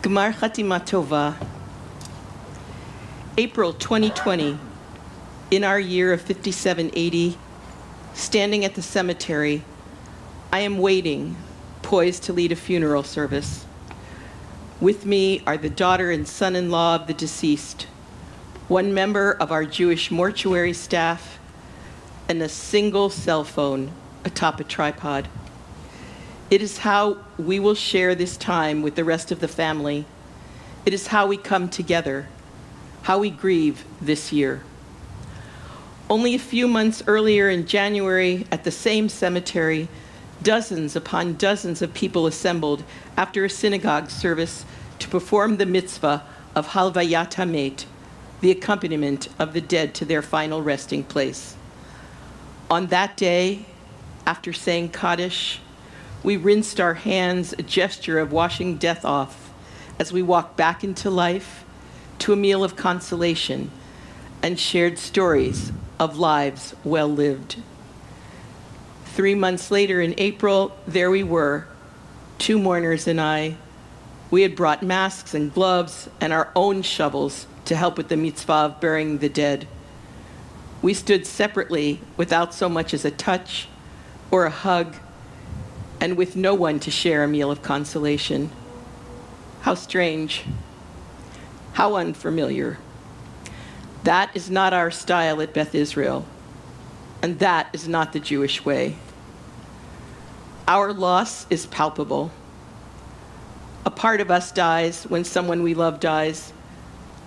Gmar Chatima Tova. April 2020, in our year of 5780, standing at the cemetery, I am waiting, poised to lead a funeral service. With me are the daughter and son-in-law of the deceased, one member of our Jewish mortuary staff, and a single cell phone atop a tripod. It is how we will share this time with the rest of the family. It is how we come together, how we grieve this year. Only a few months earlier in January, at the same cemetery, dozens upon dozens of people assembled after a synagogue service to perform the mitzvah of Halvayat HaMet, the accompaniment of the dead to their final resting place. On that day, after saying Kaddish, we rinsed our hands, a gesture of washing death off, as we walked back into life to a meal of consolation and shared stories of lives well lived. 3 months later in April, there we were, two mourners and I. We had brought masks and gloves and our own shovels to help with the mitzvah of burying the dead. We stood separately without so much as a touch or a hug, and with no one to share a meal of consolation. How strange, how unfamiliar. That is not our style at Beth Israel, and that is not the Jewish way. Our loss is palpable. A part of us dies when someone we love dies.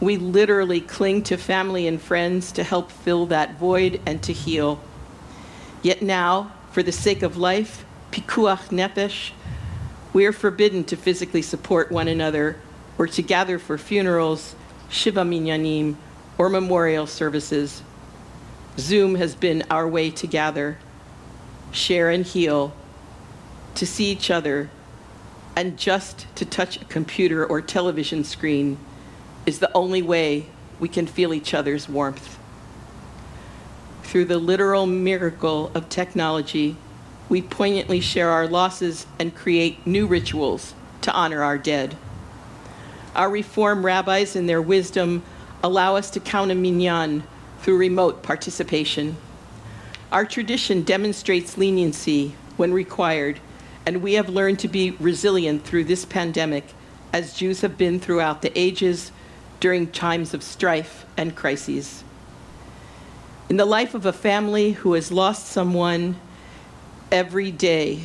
We literally cling to family and friends to help fill that void and to heal. Yet now, for the sake of life, pikuach nefesh, we are forbidden to physically support one another or to gather for funerals, shiva minyanim, or memorial services. Zoom has been our way to gather, share and heal, to see each other, and just to touch a computer or television screen is the only way we can feel each other's warmth. Through the literal miracle of technology, we poignantly share our losses and create new rituals to honor our dead. Our Reform rabbis, in their wisdom, allow us to count a minyan through remote participation. Our tradition demonstrates leniency when required, and we have learned to be resilient through this pandemic, as Jews have been throughout the ages during times of strife and crises. In the life of a family who has lost someone, every day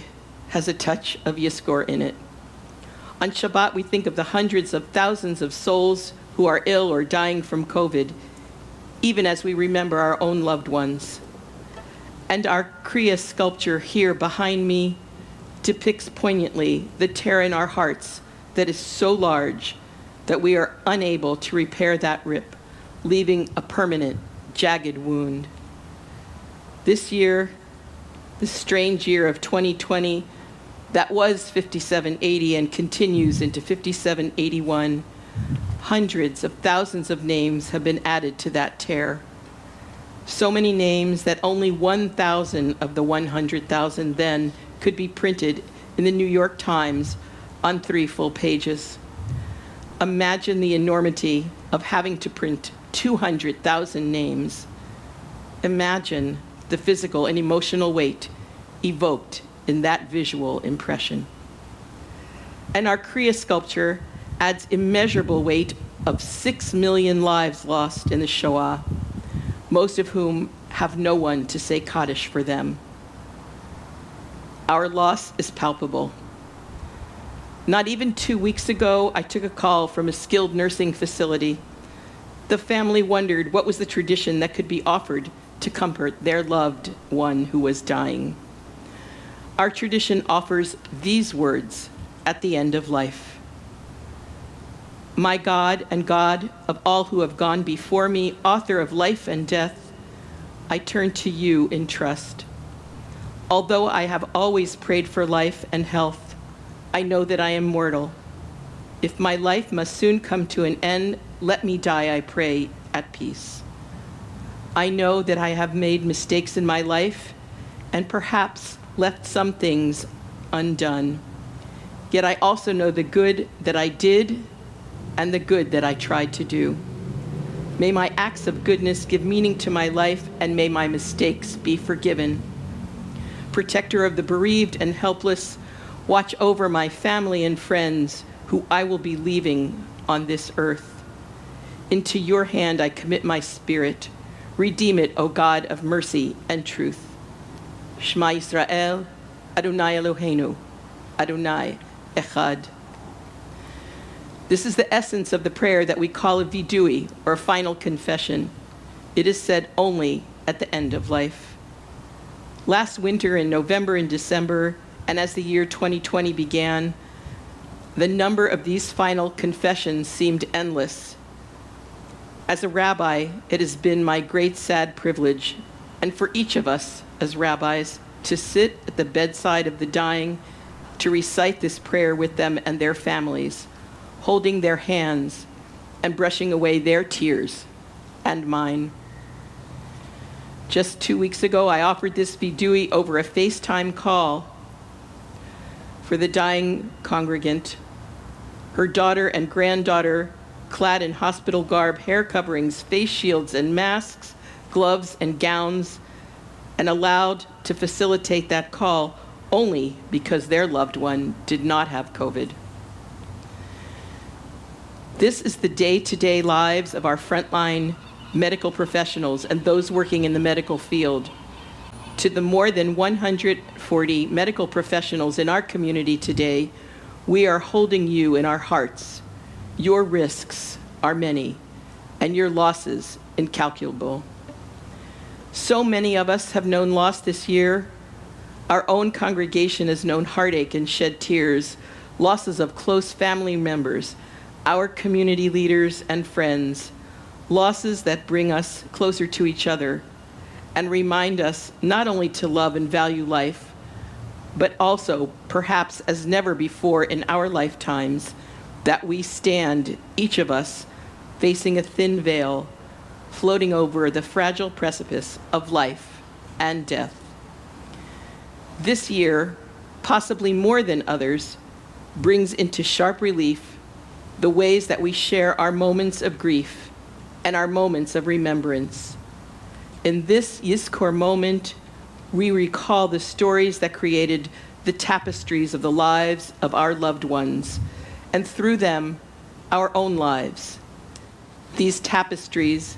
has a touch of Yizkor in it. On Shabbat, we think of the hundreds of thousands of souls who are ill or dying from COVID, even as we remember our own loved ones. And our Kriya sculpture here behind me depicts poignantly the tear in our hearts that is so large that we are unable to repair that rip, leaving a permanent, jagged wound. This year, the strange year of 2020, that was 5780 and continues into 5781, hundreds of thousands of names have been added to that tear. So many names that only 1,000 of the 100,000 then could be printed in the New York Times on 3 full pages. Imagine the enormity of having to print 200,000 names. Imagine the physical and emotional weight evoked in that visual impression. And our Kriya sculpture adds immeasurable weight of 6 million lives lost in the Shoah, most of whom have no one to say Kaddish for them. Our loss is palpable. Not even 2 weeks ago, I took a call from a skilled nursing facility. The family wondered what was the tradition that could be offered to comfort their loved one who was dying. Our tradition offers these words at the end of life. My God and God of all who have gone before me, author of life and death, I turn to you in trust. Although I have always prayed for life and health, I know that I am mortal. If my life must soon come to an end, let me die, I pray, at peace. I know that I have made mistakes in my life and perhaps left some things undone. Yet I also know the good that I did and the good that I tried to do. May my acts of goodness give meaning to my life, and may my mistakes be forgiven. Protector of the bereaved and helpless, watch over my family and friends who I will be leaving on this earth. Into your hand I commit my spirit. Redeem it, O God of mercy and truth. Shema Yisrael, Adonai Eloheinu, Adonai Echad. This is the essence of the prayer that we call a vidui, or final confession. It is said only at the end of life. Last winter in November and December, and as the year 2020 began, the number of these final confessions seemed endless. As a rabbi, it has been my great sad privilege, and for each of us as rabbis, to sit at the bedside of the dying, to recite this prayer with them and their families, holding their hands and brushing away their tears and mine. Just 2 weeks ago, I offered this vidui over a FaceTime call for the dying congregant. Her daughter and granddaughter, clad in hospital garb, hair coverings, face shields and masks, gloves and gowns, and allowed to facilitate that call only because their loved one did not have COVID. This is the day-to-day lives of our frontline medical professionals and those working in the medical field. To the more than 140 medical professionals in our community today, we are holding you in our hearts. Your risks are many, and your losses incalculable. So many of us have known loss this year. Our own congregation has known heartache and shed tears, losses of close family members, our community leaders and friends, losses that bring us closer to each other and remind us not only to love and value life, but also, perhaps as never before in our lifetimes, that we stand, each of us, facing a thin veil, floating over the fragile precipice of life and death. This year, possibly more than others, brings into sharp relief the ways that we share our moments of grief and our moments of remembrance. In this Yizkor moment, we recall the stories that created the tapestries of the lives of our loved ones, and through them, our own lives. These tapestries,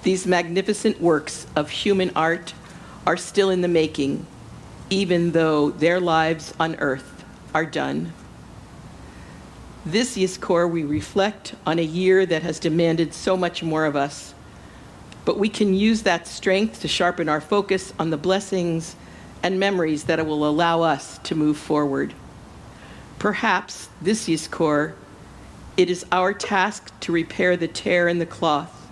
these magnificent works of human art, are still in the making, even though their lives on earth are done. This Yizkor, we reflect on a year that has demanded so much more of us, but we can use that strength to sharpen our focus on the blessings and memories that will allow us to move forward. Perhaps this Yizkor, it is our task to repair the tear in the cloth,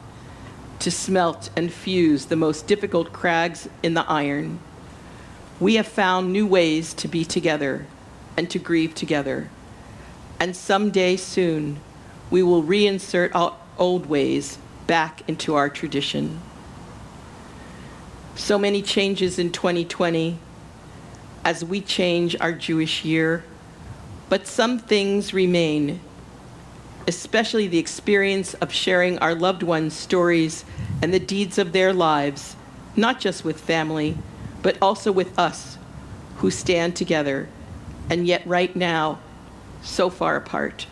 to smelt and fuse the most difficult crags in the iron. We have found new ways to be together and to grieve together. And someday soon, we will reinsert our old ways back into our tradition. So many changes in 2020 as we change our Jewish year, but some things remain, especially the experience of sharing our loved ones' stories and the deeds of their lives, not just with family, but also with us who stand together, and yet right now, so far apart.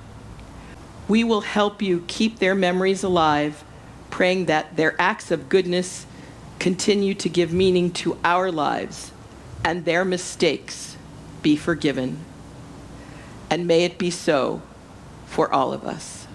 We will help you keep their memories alive, praying that their acts of goodness continue to give meaning to our lives and their mistakes be forgiven. And may it be so for all of us.